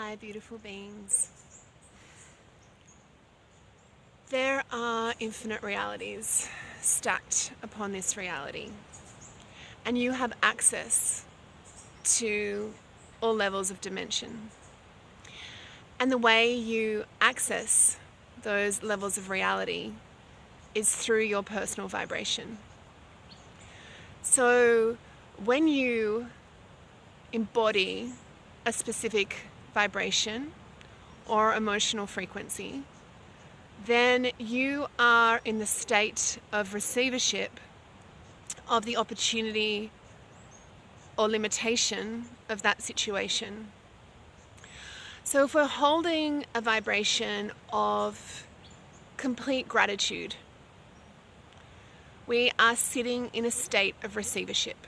Hi, beautiful beings. There are infinite realities stacked upon this reality, and you have access to all levels of dimension. And the way you access those levels of reality is through your personal vibration. So when you embody a specific vibration or emotional frequency, then you are in the state of receivership of the opportunity or limitation of that situation. So if we're holding a vibration of complete gratitude, we are sitting in a state of receivership.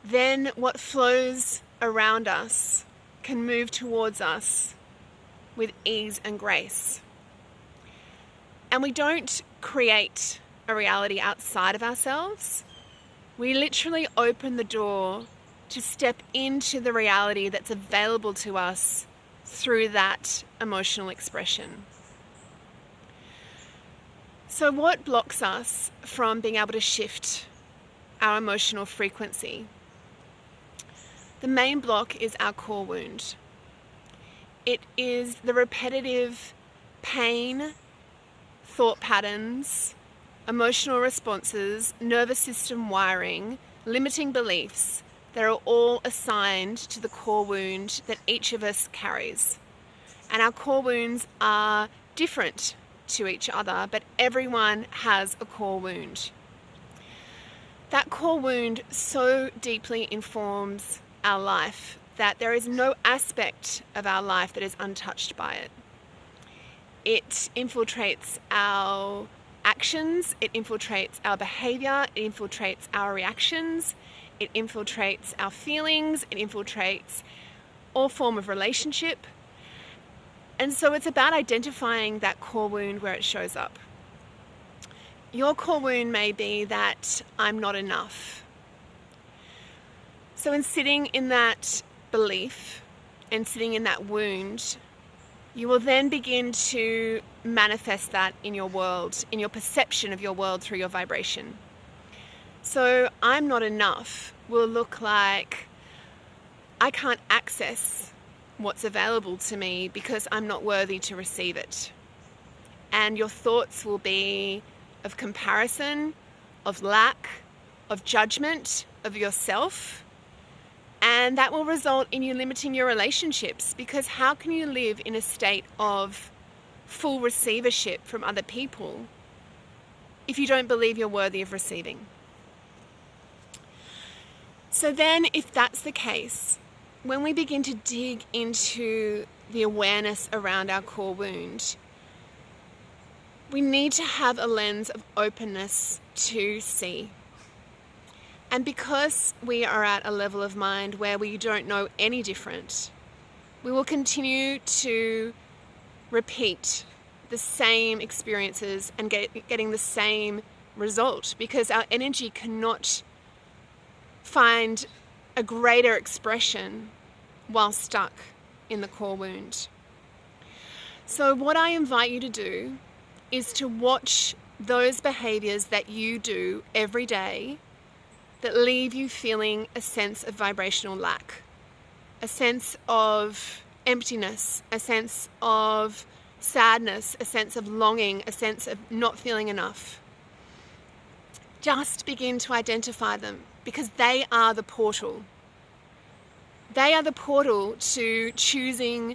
Then what flows around us can move towards us with ease and grace. And we don't create a reality outside of ourselves. We literally open the door to step into the reality that's available to us through that emotional expression. So what blocks us from being able to shift our emotional frequency? The main block is our core wound. It is the repetitive pain, thought patterns, emotional responses, nervous system wiring, limiting beliefs that are all assigned to the core wound that each of us carries. And our core wounds are different to each other, but everyone has a core wound. That core wound so deeply informs our life that there is no aspect of our life that is untouched by it. It infiltrates our actions, it infiltrates our behavior, it infiltrates our reactions, it infiltrates our feelings, it infiltrates all form of relationship. And so it's about identifying that core wound where it shows up. Your core wound may be that I'm not enough. So in sitting in that belief and sitting in that wound, you will then begin to manifest that in your world, in your perception of your world through your vibration. So I'm not enough will look like I can't access what's available to me because I'm not worthy to receive it. And your thoughts will be of comparison, of lack, of judgment of yourself. And that will result in you limiting your relationships, because how can you live in a state of full receivership from other people if you don't believe you're worthy of receiving? So then, if that's the case, when we begin to dig into the awareness around our core wound, we need to have a lens of openness to see. And because we are at a level of mind where we don't know any different, we will continue to repeat the same experiences and getting the same result, because our energy cannot find a greater expression while stuck in the core wound. So what I invite you to do is to watch those behaviors that you do every day that leave you feeling a sense of vibrational lack, a sense of emptiness, a sense of sadness, a sense of longing, a sense of not feeling enough. Just begin to identify them, because they are the portal. They are the portal to choosing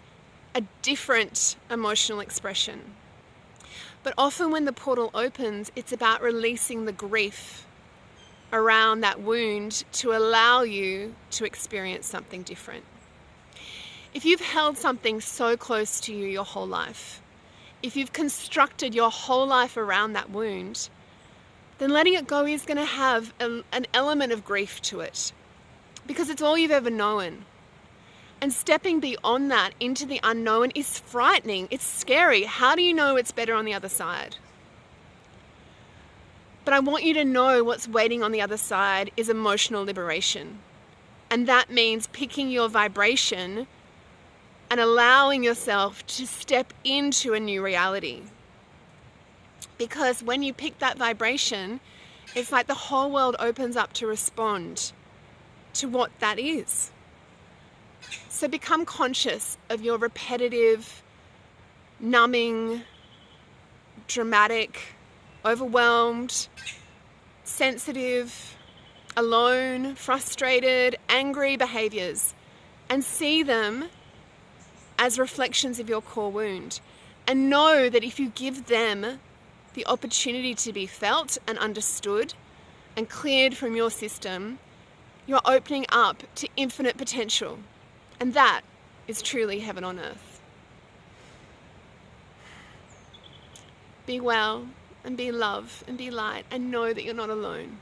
a different emotional expression. But often when the portal opens, it's about releasing the grief around that wound to allow you to experience something different. If you've held something so close to you your whole life, if you've constructed your whole life around that wound, then letting it go is going to have an element of grief to it, because it's all you've ever known. And stepping beyond that into the unknown is frightening. It's scary. How do you know it's better on the other side? But I want you to know what's waiting on the other side is emotional liberation. And that means picking your vibration and allowing yourself to step into a new reality. Because when you pick that vibration, it's like the whole world opens up to respond to what that is. So become conscious of your repetitive, numbing, dramatic, overwhelmed, sensitive, alone, frustrated, angry behaviors, and see them as reflections of your core wound. And know that if you give them the opportunity to be felt and understood and cleared from your system, you're opening up to infinite potential. And that is truly heaven on earth. Be well and be love and be light, and know that you're not alone.